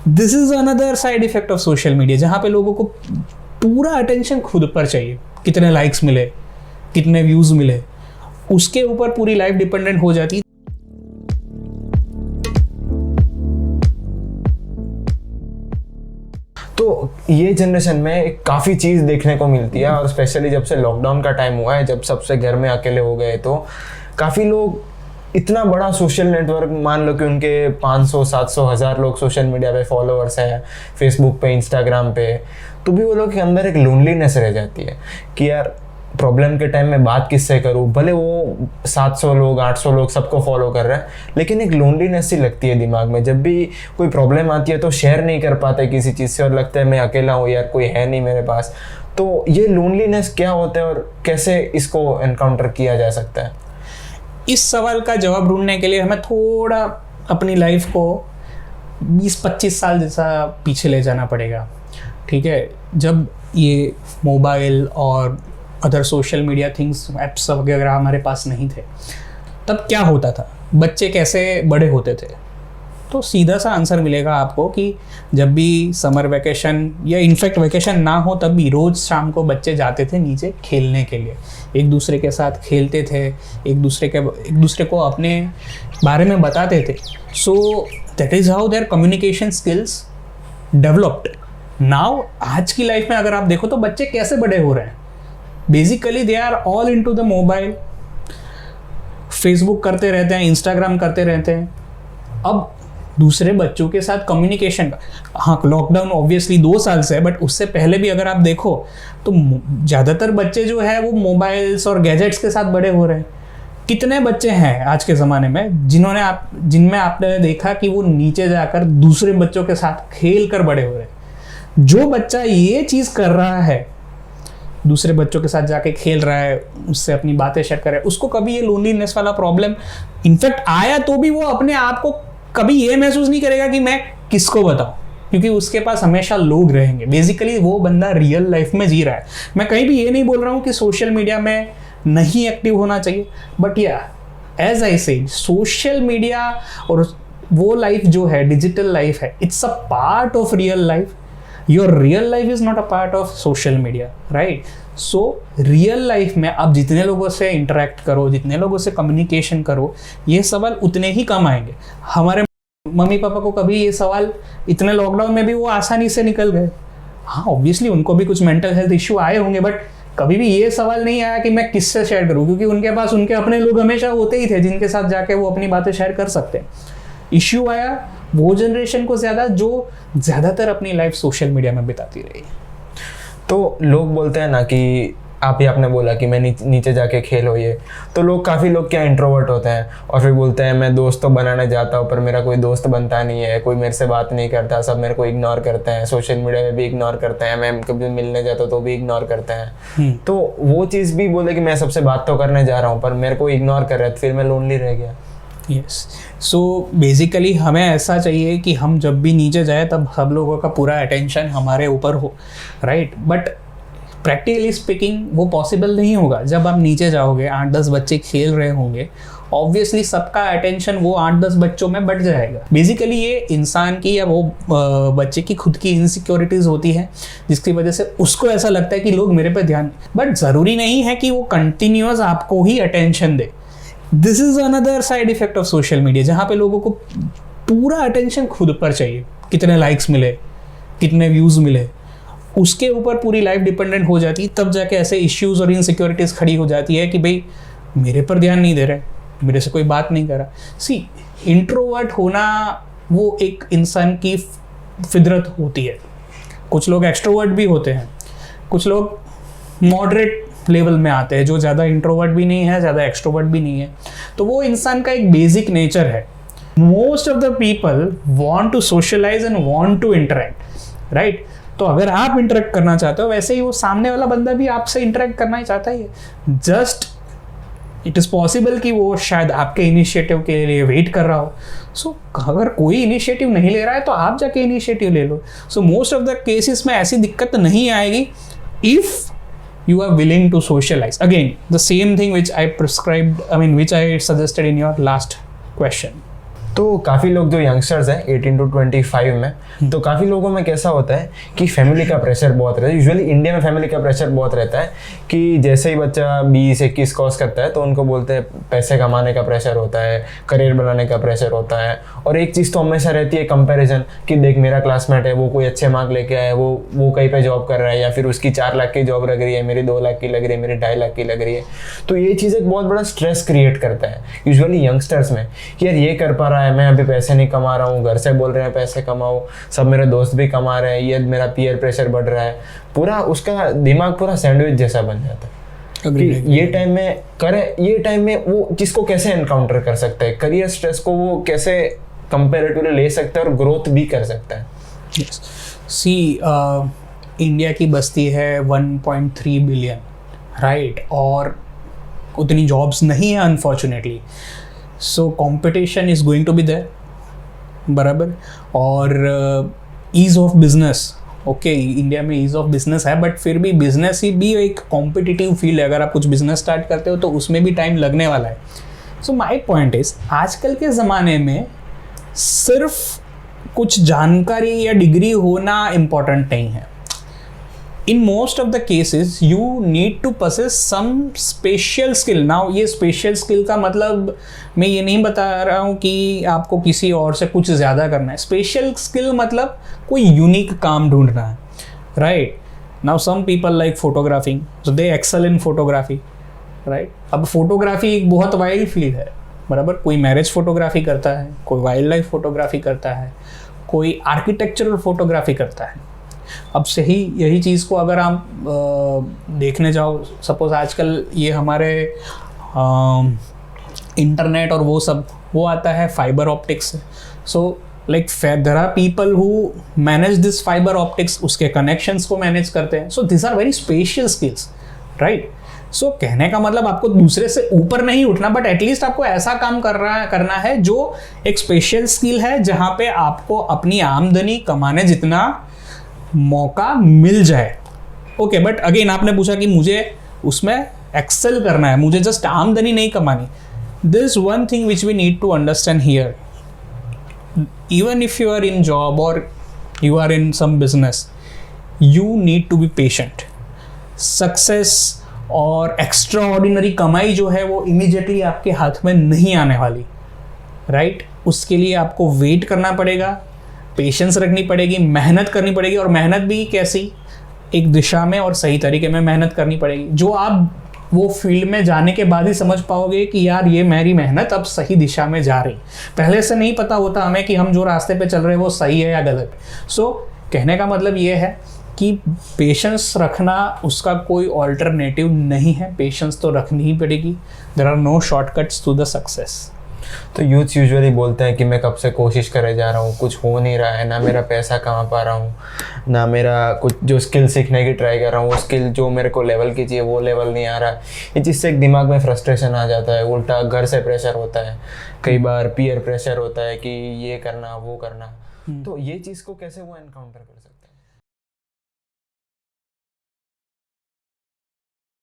This is another side effect of social media, जहाँ पे लोगों को पूरा अटेंशन खुद पर चाहिए, कितने लाइक्स मिले, कितने व्यूज मिले, उसके ऊपर पूरी लाइफ डिपेंडेंट हो जाती। तो ये जनरेशन में काफ़ी चीज़ देखने को मिलती है, और स्पेशली जब से लॉकडाउन का टाइम हुआ है, जब सबसे घर में अकेले हो गए, तो काफ़ी लोग इतना बड़ा सोशल नेटवर्क, मान लो कि उनके 500, 700, 1000 लोग सोशल मीडिया पे फॉलोअर्स हैं, फेसबुक पे, इंस्टाग्राम पे, तो भी वो लोग के अंदर एक लोनलीनेस रह जाती है कि यार प्रॉब्लम के टाइम में बात किससे करूँ। भले वो 700 लोग, 800 लोग सबको फॉलो कर रहे हैं, लेकिन एक लोनलीनेस सी लगती है दिमाग में। जब भी कोई प्रॉब्लम आती है तो शेयर नहीं कर पाते किसी चीज़ से, और लगता है मैं अकेला हूँ यार, कोई है नहीं मेरे पास। तो ये लोनलीनेस क्या होता है और कैसे इसको एनकाउंटर किया जा सकता है? इस सवाल का जवाब ढूंढने के लिए हमें थोड़ा अपनी लाइफ को 20-25 साल जैसा पीछे ले जाना पड़ेगा। ठीक है, जब ये मोबाइल और other social media things, apps वगैरह हमारे पास नहीं थे, तब क्या होता था, बच्चे कैसे बड़े होते थे? तो सीधा सा आंसर मिलेगा आपको कि जब भी समर वैकेशन या इनफैक्ट वैकेशन ना हो, तब भी रोज़ शाम को बच्चे जाते थे नीचे खेलने के लिए, एक दूसरे के साथ खेलते थे, एक दूसरे को अपने बारे में बताते थे। So that is how there communication skills developed. Now आज की लाइफ में अगर आप देखो तो बच्चे कैसे बड़े हो रहे हैं, basically they are all into the mobile, Facebook करते रहते हैं, इंस्टाग्राम करते रहते हैं। अब दूसरे बच्चों के साथ कम्युनिकेशन का, हाँ लॉकडाउन ऑब्वियसली 2 साल से है, बट उससे पहले भी अगर आप देखो तो ज़्यादातर बच्चे जो है वो मोबाइल्स और गैजेट्स के साथ बड़े हो रहे हैं। कितने बच्चे हैं आज के ज़माने में जिनमें आपने देखा कि वो नीचे जाकर दूसरे बच्चों के साथ खेल कर बड़े हो रहे हैं? जो बच्चा ये चीज़ कर रहा है, दूसरे बच्चों के साथ जाके खेल रहा है, उससे अपनी बातें शेयर कर रहा है, उसको कभी ये लोनलीनेस वाला प्रॉब्लम इनफैक्ट आया तो भी वो अपने आप को कभी ये महसूस नहीं करेगा कि मैं किसको बताऊं, क्योंकि उसके पास हमेशा लोग रहेंगे। बेसिकली वो बंदा रियल लाइफ में जी रहा है। मैं कहीं भी ये नहीं बोल रहा हूँ कि सोशल मीडिया में नहीं एक्टिव होना चाहिए, बट या एज आई से सोशल मीडिया और वो लाइफ जो है, डिजिटल लाइफ है, it's a part of real life. Your real life is not a part of social media, right? So real life में आप जितने लोगों से इंटरेक्ट करो, जितने लोगों से कम्युनिकेशन करो, ये सवाल उतने ही कम आएंगे। हमारे मम्मी पापा को कभी ये सवाल, इतने लॉकडाउन में भी वो आसानी से निकल गए। हाँ ऑब्वियसली उनको भी कुछ मेंटल हेल्थ इश्यू आए होंगे, बट कभी भी ये सवाल नहीं आया कि मैं किससे शेयर करूँ, क्योंकि उनके पास उनके अपने लोग हमेशा होते ही थे जिनके साथ जाके वो अपनी बातें शेयर कर सकते हैं। इश्यू आया वो जनरेशन को ज़्यादा जो ज़्यादातर अपनी लाइफ सोशल मीडिया में बिताती रही। तो लोग बोलते हैं ना कि आपने बोला कि मैं नीचे जाके खेलो, ये तो लोग, काफ़ी लोग क्या इंट्रोवर्ट होते हैं और फिर बोलते हैं मैं दोस्त तो बनाने जाता हूँ पर मेरा कोई दोस्त बनता नहीं है, कोई मेरे से बात नहीं करता, सब मेरे को इग्नोर करते हैं, सोशल मीडिया में भी इग्नोर करते हैं, मैं कभी मिलने जाता हूँ तो भी इग्नोर करते हैं। तो वो चीज़ भी बोले कि मैं सबसे बात तो करने जा रहा हूँ पर मेरे को इग्नोर कर रहे, फिर मैं लोनली रह गया। यस, सो बेसिकली हमें ऐसा चाहिए कि हम जब भी नीचे जाए तब सब लोगों का पूरा अटेंशन हमारे ऊपर हो, राइट? बट प्रैक्टिकली स्पीकिंग वो पॉसिबल नहीं होगा। जब आप नीचे जाओगे, 8-10 बच्चे खेल रहे होंगे, ऑब्वियसली सबका अटेंशन वो 8-10 बच्चों में बढ़ जाएगा। बेसिकली ये इंसान की या वो बच्चे की खुद की इनसिक्योरिटीज़ होती है, जिसकी वजह से उसको ऐसा लगता है कि लोग मेरे पे ध्यान, बट ज़रूरी नहीं है कि वो कंटिन्यूअस आपको ही अटेंशन दे। This is another side effect of social media, जहाँ पे लोगों को पूरा अटेंशन खुद पर चाहिए, कितने लाइक्स मिले, कितने व्यूज़ मिले, उसके ऊपर पूरी लाइफ डिपेंडेंट हो जाती है। तब जाके ऐसे इश्यूज और इनसिक्योरिटीज़ खड़ी हो जाती है कि भाई मेरे पर ध्यान नहीं दे रहे, मेरे से कोई बात नहीं कर रहा। सी, इंट्रोवर्ट होना वो एक इंसान की फितरत होती है। कुछ लोग एक्सट्रोवर्ट भी होते हैं, कुछ लोग मॉडरेट लेवल में आते हैं, जो ज़्यादा इंट्रोवर्ट भी नहीं है, ज़्यादा एक्सट्रोवर्ट भी नहीं है। तो वो इंसान का एक बेसिक नेचर है। Most of the people want to socialise and want to interact, right? तो अगर आप इंटरेक्ट करना चाहते हो, वैसे ही वो सामने वाला बंदा भी आपसे इंटरेक्ट करना ही चाहता ही है। जस्ट इट इज़ पॉसिबल कि वो शायद आपके इनिशिएटिव के लिए वेट कर रहा हो। सो अगर कोई इनिशिएटिव नहीं ले रहा है तो आप जाके इनिशिएटिव ले लो। So most of the cases में ऐसी दिक्कत नहीं आएगी if you are willing to socialize. Again, the same thing which I suggested in your last question. तो काफ़ी लोग जो यंगस्टर्स हैं 18 to 25 में, तो काफ़ी लोगों में कैसा होता है कि फैमिली का प्रेशर बहुत रहता है। यूजुअली इंडिया में फैमिली का प्रेशर बहुत रहता है कि जैसे ही बच्चा 20-21 क्रॉस करता है तो उनको बोलते हैं पैसे कमाने का प्रेशर होता है, करियर बनाने का प्रेशर होता है। और एक चीज़ तो हमेशा रहती है कंपैरिजन, कि देख मेरा क्लासमेट है, वो कोई अच्छे मार्क लेके आया है, वो कहीं पे जॉब कर रहा है, या फिर उसकी 4 लाख की जॉब लग रही है, मेरी 2 लाख की लग रही है, मेरी 2.5 लाख की लग रही है। तो ये चीज़ एक बहुत बड़ा स्ट्रेस क्रिएट करता है यूजुअली यंगस्टर्स में कि यार ये कर पा रहा है, मैं अभी पैसे नहीं कमा रहा हूँ, घर से बोल रहे हैं पैसे कमाओ, सब मेरे दोस्त भी कमा रहे हैं, ये मेरा पीयर प्रेशर बढ़ रहा है, पूरा उसका दिमाग पूरा सैंडविच जैसा बन जाता है। ये टाइम में वो जिसको कैसे एनकाउंटर कर सकता है, करियर स्ट्रेस को वो कैसे कंपैरेटिवली ले सकता है और ग्रोथ भी कर सकता है। इंडिया की बस्ती है 1.3 बिलियन, राइट, और उतनी जॉब्स नहीं है unfortunately. So competition is going to be there, बराबर। और ease of business, okay, India में ईज ऑफ बिजनेस है, बट फिर भी बिजनेस ही भी एक कॉम्पिटिटिव फील्ड है। अगर आप कुछ बिजनेस स्टार्ट करते हो तो उसमें भी टाइम लगने वाला है। सो माई पॉइंट इज, आजकल के ज़माने में सिर्फ कुछ जानकारी या डिग्री होना इम्पॉर्टेंट नहीं है। In most of the cases you need to possess some special skill. Now ये स्पेशल स्किल का मतलब मैं ये नहीं बता रहा हूँ कि आपको किसी और से कुछ ज़्यादा करना है। स्पेशल स्किल मतलब कोई यूनिक काम ढूंढना है, right. Now some people like photographing, so they excel in photography, right. अब फोटोग्राफी एक बहुत वाइड फील्ड है, बराबर। कोई मैरिज फोटोग्राफी करता है, कोई वाइल्ड लाइफ फोटोग्राफी करता है, कोई आर्किटेक्चरल फोटोग्राफी करता है। अब सही यही चीज़ को अगर आप देखने जाओ, सपोज आजकल ये हमारे इंटरनेट और वो सब वो आता है fibre optics. So like there are people who manage this fibre optics, उसके कनेक्शंस को मैनेज करते हैं। So this are very special skills, right. So कहने का मतलब आपको दूसरे से ऊपर नहीं उठना, बट एटलीस्ट आपको ऐसा काम करना है जो एक स्पेशल स्किल है, जहाँ पे आपको अपनी आमदनी कमाने जितना मौका मिल जाए। ओके, बट अगेन आपने पूछा कि मुझे उसमें एक्सेल करना है, मुझे जस्ट आमदनी नहीं कमानी। This one thing which we need to understand here, even if you are in job और you are in some business, you need to be patient. Success और एक्स्ट्रा ऑर्डिनरी कमाई जो है वो इमीडिएटली आपके हाथ में नहीं आने वाली, राइट। उसके लिए आपको वेट करना पड़ेगा, पेशेंस रखनी पड़ेगी, मेहनत करनी पड़ेगी। और मेहनत भी कैसी, एक दिशा में और सही तरीके में मेहनत करनी पड़ेगी, जो आप वो फील्ड में जाने के बाद ही समझ पाओगे कि यार ये मेरी मेहनत अब सही दिशा में जा रही। पहले से नहीं पता होता हमें कि हम जो रास्ते पे चल रहे हैं वो सही है या गलत। सो कहने का मतलब ये है कि पेशेंस रखना, उसका कोई ऑल्टरनेटिव नहीं है, पेशेंस तो रखनी ही पड़ेगी। There are no shortcuts to the success. तो यूथ यूजुअली बोलते हैं कि मैं कब से कोशिश करे जा रहा हूँ, कुछ हो नहीं रहा है, ना मेरा पैसा कमा पा रहा हूँ, ना मेरा कुछ जो स्किल सीखने की ट्राई कर रहा हूँ वो स्किल जो मेरे को लेवल की चाहिए वो लेवल नहीं आ रहा है। ये जिससे एक दिमाग में फ्रस्ट्रेशन आ जाता है, उल्टा घर से प्रेशर होता है, कई बार पीयर प्रेशर होता है कि ये करना वो करना। तो ये चीज़ को कैसे वो एनकाउंटर कर सकते हैं?